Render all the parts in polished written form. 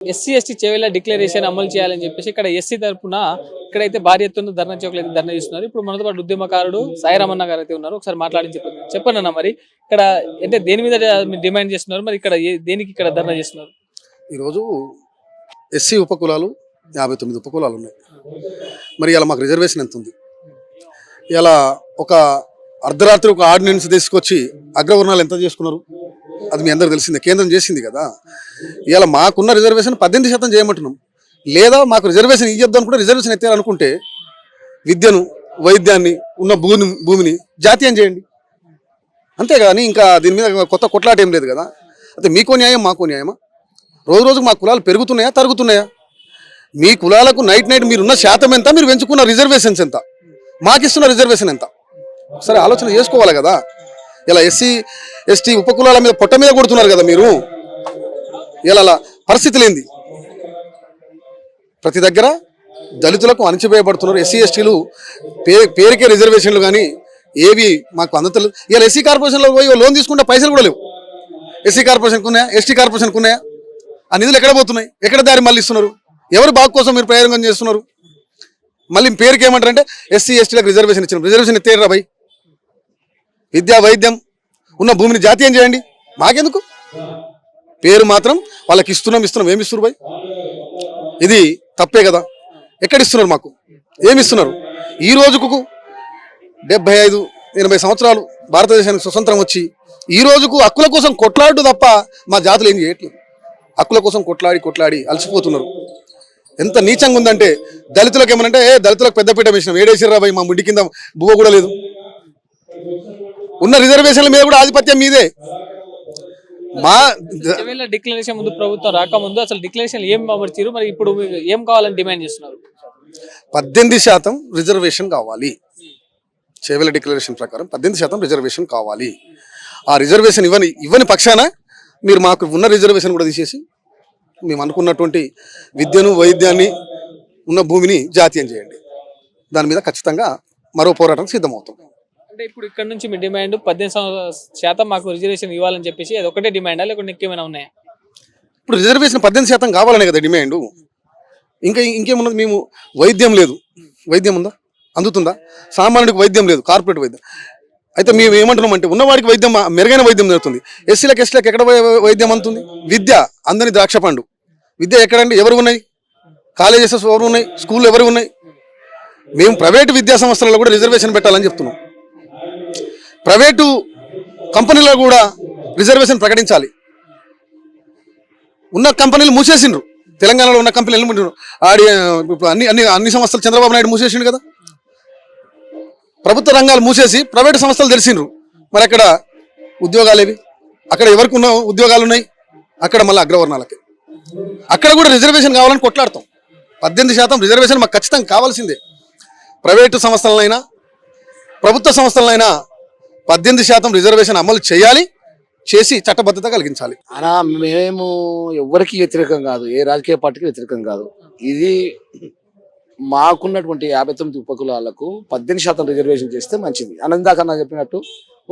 SC ST Chevella declaration అమలు చేయాలని చెప్పేసి ఇక్కడ ఎస్సీ తరఫున ఇక్కడైతే భారీ ఎత్తున ధర్నా చౌక్లు అయితే ధర్నా చేస్తున్నారు. ఇప్పుడు మనతో పాటు ఉద్యమకారుడు సాయిరామన్న గారు అయితే ఉన్నారు. ఒకసారి మాట్లాడి చెప్పండి అన్న, మరి ఇక్కడ అంటే దేని మీద డిమాండ్ చేస్తున్నారు, మరి ఇక్కడ దేనికి ఇక్కడ ధర్నా చేస్తున్నారు? ఈరోజు ఎస్సీ ఉపకులాలు 59 ఉపకులాలు ఉన్నాయి. మరి ఇలా మాకు రిజర్వేషన్ ఎంత ఉంది? ఇలా ఒక అర్ధరాత్రి ఒక ఆర్డినెన్స్ తీసుకొచ్చి అగ్రవర్ణాలు ఎంత చేసుకున్నారు అది మీ అందరికి తెలిసిందే, కేంద్రం చేసింది కదా. ఇలా మాకున్న రిజర్వేషన్ 18% చేయమంటున్నాం. లేదా మాకు రిజర్వేషన్ ఇవ్వద్దు అనుకుంటే, రిజర్వేషన్ ఎత్తాలనుకుంటే విద్యను వైద్యాన్ని ఉన్న భూమిని జాతీయం చేయండి, అంతేగాని ఇంకా దీని మీద కొత్త కొట్లాట ఏం లేదు కదా. అయితే మీకో న్యాయం మాకో న్యాయమా? రోజు రోజుకు మా కులాలు పెరుగుతున్నాయా తరుగుతున్నాయా? మీ కులాలకు నైట్ మీరున్న శాతం ఎంత, మీరు పెంచుకున్న రిజర్వేషన్స్ ఎంత, మాకిస్తున్న రిజర్వేషన్ ఎంత, ఒకసారి ఆలోచన చేసుకోవాలి కదా. ఇలా ఎస్సీ ఎస్టీ ఉపకులాల మీద పొట్ట మీద కొడుతున్నారు కదా మీరు. ఇలా పరిస్థితులు ఏంది? ప్రతి దగ్గర దళితులకు అణచివేయబడుతున్నారు. ఎస్సీ ఎస్టీలు పేరుకే రిజర్వేషన్లు కానీ ఏవి మాకు అందతలేదు. ఇలా ఎస్సీ కార్పొరేషన్లో పోయి లోన్ తీసుకుంటే పైసలు కూడా లేవు. ఎస్సీ కార్పొరేషన్కి ఉన్నాయా, ఎస్టీ కార్పొరేషన్కి ఉన్నాయా? ఆ నిధులు ఎక్కడ పోతున్నాయి? ఎక్కడ దారి మళ్ళీ ఇస్తున్నారు? ఎవరు బాగు కోసం మీరు ప్రయోగం చేస్తున్నారు? మళ్ళీ పేరుకి ఏమంటారంటే ఎస్సీ ఎస్టీలకు రిజర్వేషన్ ఇచ్చిన. రిజర్వేషన్ ఎత్తేరా భయ్? విద్యా వైద్యం ఉన్న భూమిని జాతీయం చేయండి, మాకెందుకు? పేరు మాత్రం వాళ్ళకి ఇస్తున్నాం ఏమి ఇస్తున్నారు భయ్? ఇది తప్పే కదా. ఎక్కడ ఇస్తున్నారు? మాకు ఏమి ఇస్తున్నారు? ఈ రోజుకు 75-80 సంవత్సరాలు భారతదేశానికి స్వతంత్రం వచ్చి ఈ రోజుకు హక్కుల కోసం కొట్లాడు తప్ప మా జాతులు ఏం చేయట్లేదు. హక్కుల కోసం కొట్లాడి అలసిపోతున్నారు. ఎంత నీచంగా ఉందంటే దళితులకు ఏమనంటే దళితులకు పెద్దపీట వేసినాం, ఏడేసిర్రా భయ్, మా ముడి కింద బువ్వ కూడా లేదు. ఉన్న రిజర్వేషన్ల మీద కూడా ఆధిపత్యం మీదే. మా డిక్లరేషన్ ముందు ప్రభుత్వం రాకముందు అసలు డిక్లరేషన్ ఏం అమర్చారు, మరి ఇప్పుడు ఏం కావాలని డిమాండ్ చేస్తున్నారు? 18% రిజర్వేషన్ కావాలి. చేవేళ్ల డిక్లరేషన్ ప్రకారం 18% రిజర్వేషన్ కావాలి. ఆ రిజర్వేషన్ ఇవ్వని పక్షాన మీరు మాకు ఉన్న రిజర్వేషన్ కూడా తీసేసి మేము అనుకున్నటువంటి విద్యను వైద్యాన్ని ఉన్న భూమిని జాతీయం చేయండి. దాని మీద ఖచ్చితంగా మరో పోరాటం సిద్ధమవుతాం. అంటే ఇప్పుడు ఇక్కడ నుంచి మీ డిమాండ్ 18% మాకు రిజర్వేషన్ ఇవ్వాలని చెప్పేసి అది ఒకటే డిమాండా, లేకుంటే ఇంకేమైనా ఉన్నాయా? ఇప్పుడు రిజర్వేషన్ 18% కావాలనే కదా డిమాండ్. ఇంకేమున్నది? మేము వైద్యం లేదు, వైద్యం ఉందా? అందుతుందా? సామాన్యుడికి వైద్యం లేదు, కార్పొరేట్ వైద్యం. అయితే మేము ఏమంటున్నాం అంటే ఉన్నవాడికి వైద్యం, మెరుగైన వైద్యం జరుగుతుంది. ఎస్సీలకు ఎస్టీలకు ఎక్కడ వైద్యం అందుతుంది? విద్య అందని ద్రాక్ష పండు. విద్య ఎక్కడండి? ఎవరు ఉన్నాయి? కాలేజెస్ ఎవరు ఉన్నాయి? స్కూళ్ళు ఎవరు ఉన్నాయి? మేము ప్రైవేటు విద్యా సంస్థలలో కూడా రిజర్వేషన్ పెట్టాలని చెప్తున్నాం. ప్రైవేటు కంపెనీలో కూడా రిజర్వేషన్ ప్రకటించాలి. ఉన్న కంపెనీలు మూసేసిండ్రు. తెలంగాణలో ఉన్న కంపెనీలు అన్ని సంస్థలు చంద్రబాబు నాయుడు మూసేసిండు కదా. ప్రభుత్వ రంగాలు మూసేసి ప్రైవేటు సంస్థలు తెలిసిండ్రు. మరి అక్కడ ఉద్యోగాలు ఏవి? అక్కడ ఎవరికి ఉన్న ఉద్యోగాలు ఉన్నాయి? అక్కడ మళ్ళీ అగ్రవర్ణాలకి. అక్కడ కూడా రిజర్వేషన్ కావాలని కొట్లాడతాం. 18% రిజర్వేషన్ మాకు ఖచ్చితంగా కావాల్సిందే. ప్రైవేటు సంస్థలనైనా ప్రభుత్వ సంస్థలనైనా 18% రిజర్వేషన్ అమలు చేసి చట్టబద్ధత కలిగించాలి. అలా మేము ఎవరికి వ్యతిరేకం కాదు, ఏ రాజకీయ పార్టీకి వ్యతిరేకం కాదు. ఇది మాకున్నటువంటి 59 ఉపకులాలకు 18% రిజర్వేషన్ చేస్తే మంచిది. అనందాకన్నా చెప్పినట్టు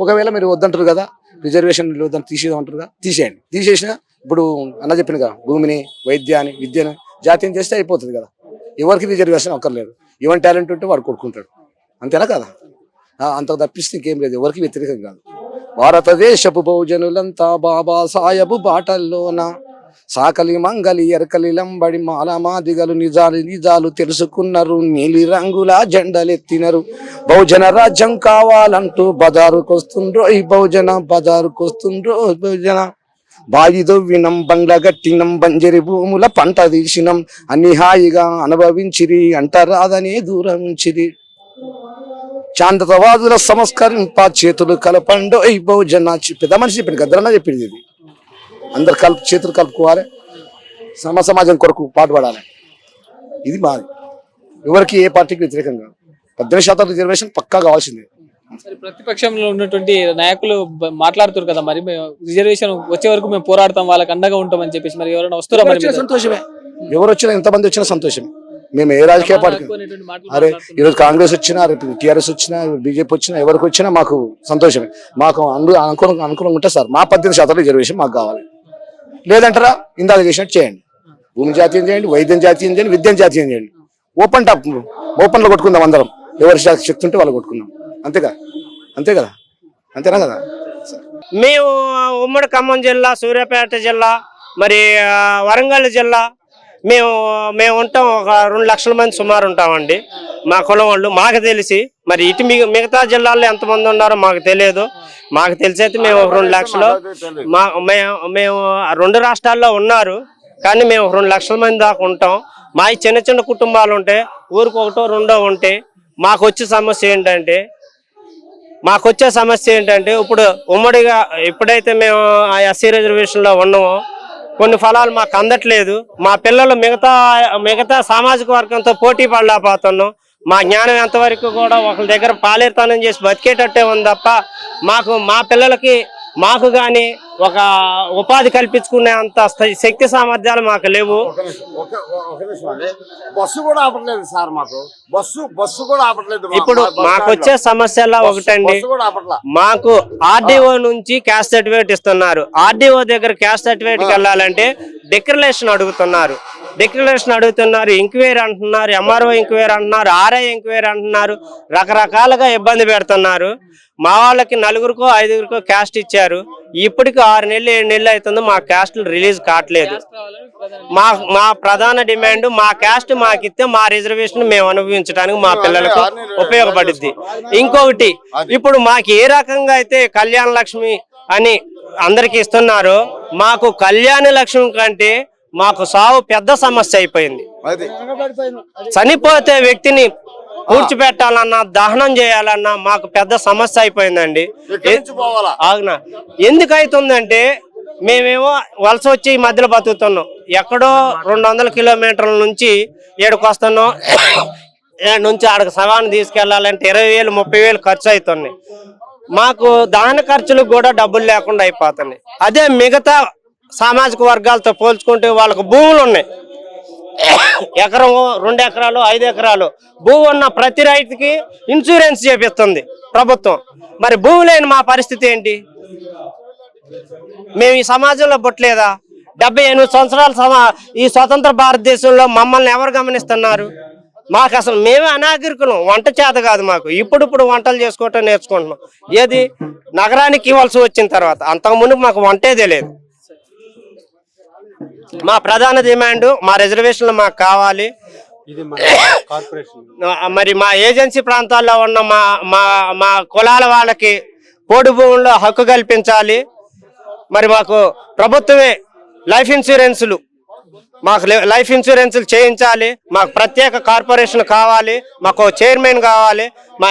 ఒకవేళ మీరు వద్దంటారు కదా, రిజర్వేషన్ వద్దని తీసేయమంటారు కదా, తీసేయండి. తీసేసిన ఇప్పుడు అన్న చెప్పినగా భూమిని వైద్యాన్ని విద్యను జాతీయం చేస్తే అయిపోతుంది కదా. ఎవరికి రిజర్వేషన్ అక్కర్లేదు. ఈవెన్ టాలెంట్ ఉంటే వాడు కొడుకుంటాడు, అంతేనా కదా? అంత తప్పిస్తే ఇంకేం లేదు, ఎవరికి వ్యతిరేకం కాదు. భారతదేశపు బహుజనులంతా బాబా సాయబు బాటల్లోన సాకలి మంగలి ఎరకలి లంబడి మాలమాదిగలు నిజాలు తెలుసుకున్నారు, నీలి రంగుల జెండలెత్తినరు. బహుజన రాజ్యం కావాలంటూ బజారుకొస్తుండ్రో ఈ బజారుకొస్తుండ్రో బహుజన. బావి దొవ్వినం, బంగ్లా గట్టినం, బంజరి భూముల పంట తీసినం, అన్ని హాయిగా అనుభవించిరి, అంటరాదని దూరంచిరి. శాంతవాదుల సంస్కరింప చేతులు కలపండో ఈ బహుజన. పెద్ద మనిషి చెప్పింది, గద్దరన్నా చెప్పింది. ఇది అందరు చేతులు కలుపుకోవాలి, సమాజం కొరకు పాటుపడాలి. ఇది మాది. ఎవరికి ఏ పార్టీకి వ్యతిరేకంగా 18% రిజర్వేషన్ పక్కా కావాల్సిందే. ప్రతిపక్షంలో ఉన్నటువంటి నాయకులు మాట్లాడుతారు కదా, మరి రిజర్వేషన్ వచ్చే వరకు మేము పోరాడతాం, వాళ్ళకి అండగా ఉంటామని చెప్పేసి, మరి ఎవరైనా వస్తారా? మరి సంతోషమే, ఎవరు వచ్చినా ఎంతమంది వచ్చినా సంతోషమే. మేము ఏ రాజకీయ పార్టీ, అరే ఈరోజు కాంగ్రెస్ వచ్చినా, రేపు టీఆర్ఎస్ వచ్చినా, బీజేపీ వచ్చినా, ఎవరికి వచ్చినా మాకు సంతోషమే. మాకు అనుకూలంగా ఉంటుంది సార్. మా 18% రిజర్వేషన్ మాకు కావాలి. లేదంటారా ఇందాక చేసినట్టు చేయండి. భూమి జాతీయం చేయండి, వైద్యం జాతీయం చేయండి, విద్యను జాతీయం చేయండి. ఓపెన్ టాప్, ఓపెన్లో కొట్టుకుందాం అందరం. ఎవరి శక్తి ఉంటే వాళ్ళు కొట్టుకుందాం. అంతేగా, అంతే కదా, అంతేనా కదా. మేము ఉమ్మడి ఖమ్మం జిల్లా, సూర్యాపేట జిల్లా, మరి వరంగల్ జిల్లా, మేము ఉంటాం. ఒక 2 లక్షల మంది సుమారు ఉంటామండి మా కులం వాళ్ళు. మాకు తెలిసి మరి ఇటు మిగతా జిల్లాల్లో ఎంతమంది ఉన్నారో మాకు తెలియదు. మాకు తెలిసైతే మేము 2 లక్షలు, మేము 2 రాష్ట్రాల్లో ఉన్నారు కానీ మేము 2 లక్షల మంది దాకా ఉంటాం. మా చిన్న చిన్న కుటుంబాలు ఉంటాయి, ఊరికి 1, 2 ఉంటాయి. మాకు వచ్చే సమస్య ఏంటంటే ఇప్పుడు ఉమ్మడిగా ఎప్పుడైతే మేము ఆ ఎస్సీ రిజర్వేషన్లో ఉన్నామో కొన్ని ఫలాలు మాకు అందట్లేదు. మా పిల్లలు మిగతా సామాజిక వర్గంతో పోటీ పడలేకపోతున్నాం. మా జ్ఞానం ఎంతవరకు కూడా ఒకరి దగ్గర పాలేరుతనం చేసి బతికేటట్టే ఉంది తప్ప మా పిల్లలకి మాకు కానీ ఒక ఉపాధి కల్పించుకునే అంత శక్తి సామర్థ్యాలు మాకు లేవు. బస్సు కూడా ఆపట్లేదు సార్, మాకు బస్సు కూడా ఆపట్లేదు. ఇప్పుడు మాకు వచ్చే సమస్యల్లో ఒకటండి, మాకు ఆర్డీఓ నుంచి క్యాస్ట్ సర్టిఫికేట్ ఇస్తున్నారు. ఆర్డీఓ దగ్గర క్యాస్ట్ సర్టిఫికేట్కి వెళ్ళాలంటే డిక్లరేషన్ అడుగుతున్నారు. ఎంక్వైరీ అంటున్నారు, ఎంఆర్ఓ ఎంక్వైరీ అంటున్నారు, ఆర్ఐ ఎంక్వైరీ అంటున్నారు. రకరకాలుగా ఇబ్బంది పెడుతున్నారు. మా వాళ్ళకి 4గురికో 5గురికో క్యాస్ట్ ఇచ్చారు. ఇప్పటికి 6 నెలలు 7 నెలలు అవుతుంది మా క్యాస్ట్లు రిలీజ్ కావట్లేదు. మా ప్రధాన డిమాండ్ మా క్యాస్ట్ మాకిస్తే మా రిజర్వేషన్ మేము అనుభవించడానికి మా పిల్లలకు ఉపయోగపడుద్ది. ఇంకొకటి, ఇప్పుడు మాకు ఏ రకంగా అయితే కళ్యాణ లక్ష్మి అని అందరికి ఇస్తున్నారో మాకు కళ్యాణ లక్ష్మి కంటే మాకు సావు పెద్ద సమస్య అయిపోయింది. చనిపోతే వ్యక్తిని పూడ్చిపెట్టాలన్నా, దహనం చేయాలన్నా మాకు పెద్ద సమస్య అయిపోయిందండి. అవునా, ఎందుకు అవుతుందంటే మేమేమో వలస వచ్చి ఈ మధ్యలో బతుకుతున్నాం. ఎక్కడో 200 కిలోమీటర్ల నుంచి ఏడుకు వస్తున్నాం. ఏడు నుంచి ఆడకు శవాన్ని తీసుకెళ్లాలంటే 20,000 30,000 ఖర్చు అవుతున్నాయి. మాకు దహన ఖర్చులకు కూడా డబ్బులు లేకుండా అయిపోతున్నాయి. అదే మిగతా సామాజిక వర్గాలతో పోల్చుకుంటే వాళ్ళకు భూములు ఉన్నాయి. ఎకరం 2 ఎకరాలు 5 ఎకరాలు భూమి ఉన్న ప్రతి రైతుకి ఇన్సూరెన్స్ చేపిస్తుంది ప్రభుత్వం. మరి భూమి లేని మా పరిస్థితి ఏంటి? మేము ఈ సమాజంలో పుట్టలేదా? 78 సంవత్సరాల ఈ స్వతంత్ర భారతదేశంలో మమ్మల్ని ఎవరు గమనిస్తున్నారు? మాకు అసలు మేమే అనాగరికులం, వంట చేత కాదు మాకు. ఇప్పుడు వంటలు చేసుకోవటం నేర్చుకుంటున్నాం. ఏది నగరానికి వలస వచ్చిన తర్వాత, అంతకుముందు మాకు వంటే తెలియదు. మా ప్రధాన డిమాండ్ మా రిజర్వేషన్లు మాకు కావాలి. మరి మా ఏజెన్సీ ప్రాంతాల్లో ఉన్న మా కులాల వాళ్ళకి పోడు భూముల్లో హక్కు కల్పించాలి. మరి మాకు ప్రభుత్వమే లైఫ్ ఇన్సూరెన్సులు చేయించాలి. మాకు ప్రత్యేక కార్పొరేషన్ కావాలి, మాకు చైర్మన్ కావాలి. మా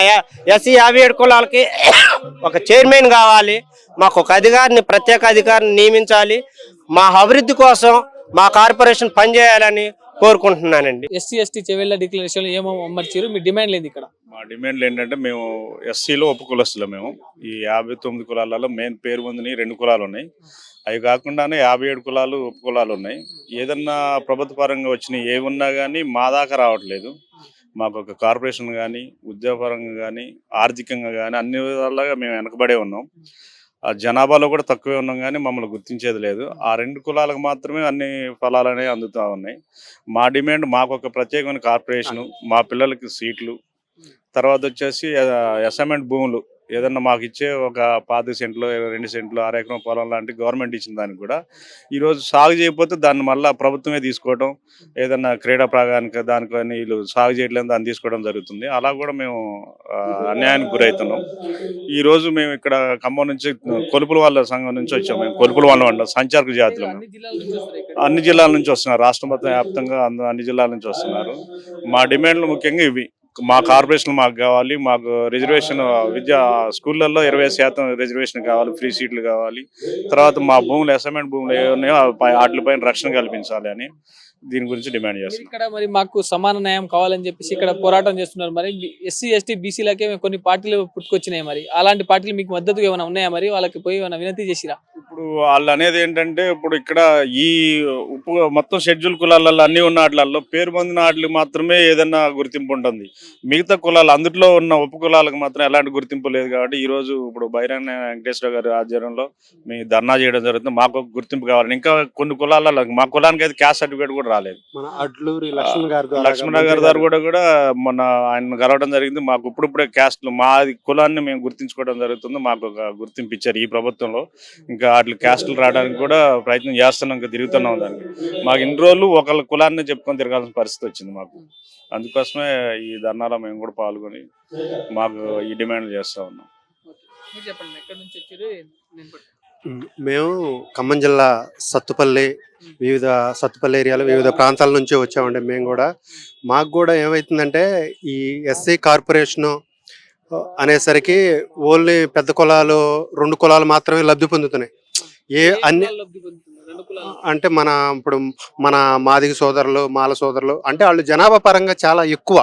ఎస్సీ 57 కులాలకి ఒక చైర్మన్ కావాలి. మాకు ఒక ప్రత్యేక అధికారిని నియమించాలి. మా అభివృద్ధి కోసం మా కార్పొరేషన్ పనిచేయాలని కోరుకుంటున్నానండి. ఎస్సీ ఎస్టీ చెవెళ్ళ డిక్లరేషన్ ఏమో అమర్చారు, మీ డిమాండ్ లేదు ఇక్కడ? మా డిమాండ్లు ఏంటంటే మేము ఎస్సీలో ఉపకులస్తులు. మేము ఈ 59 కులాలలో మెయిన్ పేరు పొందిన 2 కులాలు ఉన్నాయి. అవి కాకుండానే 57 కులాలు ఉపకులాలు ఉన్నాయి. ఏదన్నా ప్రభుత్వ పరంగా వచ్చినాయి ఏమున్నా కానీ మా దాకా రావట్లేదు. మాకు ఒక కార్పొరేషన్ కానీ ఉద్యోగపరంగా కానీ ఆర్థికంగా కానీ అన్ని విధాలుగా మేము వెనకబడే ఉన్నాం. ఆ జనాభాలో కూడా తక్కువే ఉన్నాం కానీ మమ్మల్ని గుర్తించేది లేదు. ఆ 2 కులాలకు మాత్రమే అన్ని ఫలాలు అనేవి అందుతూ ఉన్నాయి. మా డిమాండ్ మాకు ఒక ప్రత్యేకమైన కార్పొరేషను, మా పిల్లలకి సీట్లు, తర్వాత వచ్చేసి అసైన్మెంట్ భూములు ఏదన్నా మాకు ఇచ్చే ఒక 5 సెంట్లు 2 సెంట్లు 6 ఎకరం పొలం లాంటి గవర్నమెంట్ ఇచ్చిన దానికి కూడా ఈరోజు సాగు చేయకపోతే దాన్ని మళ్ళీ ప్రభుత్వమే తీసుకోవడం, ఏదన్నా క్రీడా ప్రాంగానికి దానికని వీళ్ళు సాగు చేయట్లేదు దాన్ని తీసుకోవడం జరుగుతుంది. అలా కూడా మేము అన్యాయానికి గురవుతున్నాం. ఈరోజు మేము ఇక్కడ ఖమ్మం నుంచి కొలుపుల వాళ్ళ సంఘం నుంచి వచ్చాము. మేము కొలుపుల వాళ్ళం అంటాం, సంచారక జాతులు. అన్ని జిల్లాల నుంచి వస్తున్నారు, రాష్ట్ర మొత్తం వ్యాప్తంగా అన్ని జిల్లాల నుంచి వస్తున్నారు. మా డిమాండ్లు ముఖ్యంగా ఇవి. మా కార్పొరేషన్ మాకు కావాలి, మాకు రిజర్వేషన్ స్కూళ్ళల్లో 20% రిజర్వేషన్ కావాలి, ఫ్రీ సీట్లు కావాలి. తర్వాత మా భూములు అసైన్మెంట్ భూములు ఏ ఉన్నాయో వాటిపైన రక్షణ కల్పించాలి అని దీని గురించి డిమాండ్ చేస్తున్నాం. ఇక్కడ మరి మాకు సమాన న్యాయం కావాలని చెప్పేసి ఇక్కడ పోరాటం చేస్తున్నారు. మరి ఎస్సీ ఎస్టీ బీసీలకే కొన్ని పార్టీలు పుట్టుకొచ్చినాయి. మరి అలాంటి పార్టీలు మీకు మద్దతుగా ఏమైనా ఉన్నాయా? మరి వాళ్ళకి పోయి ఏమైనా వినతి చేసిరా? ఇప్పుడు వాళ్ళు అనేది ఏంటంటే ఇప్పుడు ఇక్కడ ఈ మొత్తం షెడ్యూల్ కులాలలో అన్ని ఉన్న వాటిలలో పేరు పొందిన వాటికి మాత్రమే ఏదన్నా గుర్తింపు ఉంటుంది. మిగతా కులాలు అందులో ఉన్న ఉపకులాలకు మాత్రం ఎలాంటి గుర్తింపు లేదు. కాబట్టి ఈ రోజు ఇప్పుడు బైరాన్ వెంకటేశ్వర గారి ఆధ్వర్యంలో మీ ధర్నా చేయడం జరుగుతుంది. మాకు ఒక గుర్తింపు కావాలి. ఇంకా కొన్ని కులాలలో మా కులానికి అయితే క్యాస్ట్ సర్టిఫికేట్ కూడా రాలేదు. మన అడ్లూరి లక్ష్మణ్ గారి ద్వారా కూడా మొన్న ఆయన కలవడం జరిగింది. మాకు ఇప్పుడిప్పుడే క్యాస్ట్ మా కులాన్ని మేము గుర్తించుకోవడం జరుగుతుంది. మాకు ఒక గుర్తింపు ఇచ్చారు ఈ ప్రభుత్వంలో. ఇంకా వాటి క్యాస్టులు రావడానికి కూడా ప్రయత్నం చేస్తున్నాం, ఇంకా తిరుగుతున్నాం దానికి. మాకు ఇన్ని రోజులు ఒకళ్ళ కులాన్ని చెప్పుకొని తిరగాల్సిన పరిస్థితి వచ్చింది మాకు. అందుకోసమే ఈ ధర్నాలో మేము కూడా పాల్గొని మాకు ఈ డిమాండ్లు చేస్తా ఉన్నాం. మీరు చెప్పండి, ఎక్కడి నుంచి వచ్చారు? మేము ఖమ్మం జిల్లా సత్తుపల్లి సత్తుపల్లి ఏరియాలో వివిధ ప్రాంతాల నుంచి వచ్చామండి. మేము కూడా మాకు కూడా ఏమవుతుందంటే ఈ ఎస్సీ కార్పొరేషను అనేసరికి ఓన్లీ పెద్ద కులాలు 2 కులాలు మాత్రమే లబ్ధి పొందుతున్నాయి. అన్ని అంటే ఇప్పుడు మన మాదిగ సోదరులు, మాల సోదరులు అంటే వాళ్ళు జనాభా పరంగా చాలా ఎక్కువ,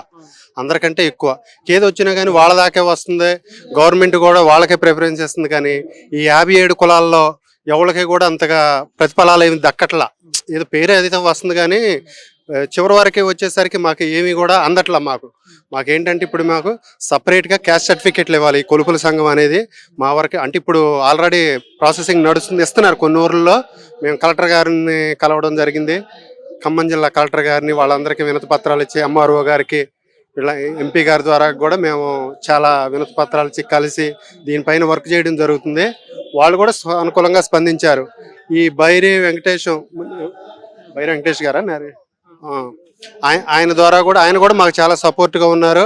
అందరికంటే ఎక్కువ. ఏది వచ్చినా కానీ వాళ్ళ దాకే వస్తుంది. గవర్నమెంట్ కూడా వాళ్ళకే ప్రిఫరెన్స్ ఇస్తుంది. కానీ ఈ 57 కులాల్లో ఎవరికి కూడా అంతగా ప్రతిఫలాలు ఏమి దక్కట్లా. ఏదో పేరు ఏదైతే వస్తుంది కానీ చివరి వరకే వచ్చేసరికి మాకు ఏమి కూడా అందట్లా. మాకేంటంటే ఇప్పుడు మాకు సపరేట్గా క్యాస్ట్ సర్టిఫికేట్లు ఇవ్వాలి. ఈ కొలుపుల సంఘం అనేది మా వరకు అంటే ఇప్పుడు ఆల్రెడీ ప్రాసెసింగ్ నడుస్తుంది, ఇస్తున్నారు కొన్ని ఊర్లలో. మేము కలెక్టర్ గారిని కలవడం జరిగింది, ఖమ్మం జిల్లా కలెక్టర్ గారిని. వాళ్ళందరికీ వినతి పత్రాలు ఇచ్చి ఎంఆర్ఓ గారికి, ఇలా ఎంపీ గారి ద్వారా కూడా మేము చాలా వినతి పత్రాలు ఇచ్చి కలిసి దీనిపైన వర్క్ చేయడం జరుగుతుంది. వాళ్ళు కూడా అనుకూలంగా స్పందించారు. ఈ బైరి వెంకటేష్ గారా ఆయన ద్వారా కూడా ఆయన కూడా మాకు చాలా సపోర్ట్గా ఉన్నారు.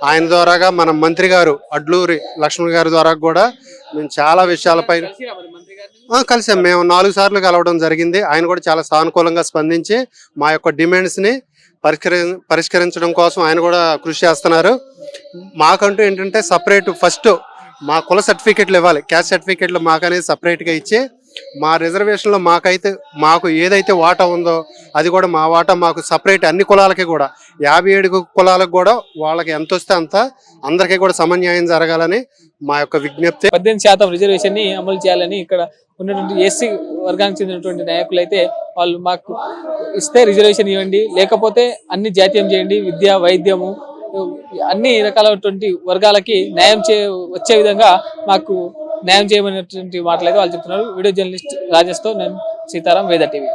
ఆయన ద్వారాగా మన మంత్రి గారు అడ్లూరి లక్ష్మణ్ గారి ద్వారా కూడా మేము చాలా విషయాలపై కలిసాం. మేము 4 సార్లు కలవడం జరిగింది. ఆయన కూడా చాలా సానుకూలంగా స్పందించి మా యొక్క డిమాండ్స్ని పరిష్కరించడం కోసం ఆయన కూడా కృషి చేస్తున్నారు. మాకంటూ ఏంటంటే సపరేట్ ఫస్ట్ మా కుల సర్టిఫికెట్లు ఇవ్వాలి. క్యాస్ట్ సర్టిఫికెట్లు మాకనేది సపరేట్గా ఇచ్చి మా రిజర్వేషన్లో మాకు ఏదైతే వాటా ఉందో అది కూడా మా వాటా మాకు సపరేట్ అన్ని కులాలకి కూడా 57 కులాలకు కూడా వాళ్ళకి ఎంత వస్తే అంత అందరికీ కూడా సమన్యాయం జరగాలని మా యొక్క విజ్ఞప్తి. 18% రిజర్వేషన్ ని అమలు చేయాలని ఇక్కడ ఉన్నటువంటి ఎస్సీ వర్గానికి చెందినటువంటి నాయకులు అయితే వాళ్ళు మాకు ఇస్తే రిజర్వేషన్ ఇవ్వండి, లేకపోతే అన్ని జాతీయం చేయండి, విద్య వైద్యము అన్ని రకాలైనటువంటి వర్గాలకి న్యాయం వచ్చే విధంగా మాకు న్యాయం చేయమనేటువంటి మాటలు అయితే వాళ్ళు చెప్తున్నారు. వీడియో జర్నలిస్ట్ రాజేష్తో నేను సీతారాం, వేద టీవీ.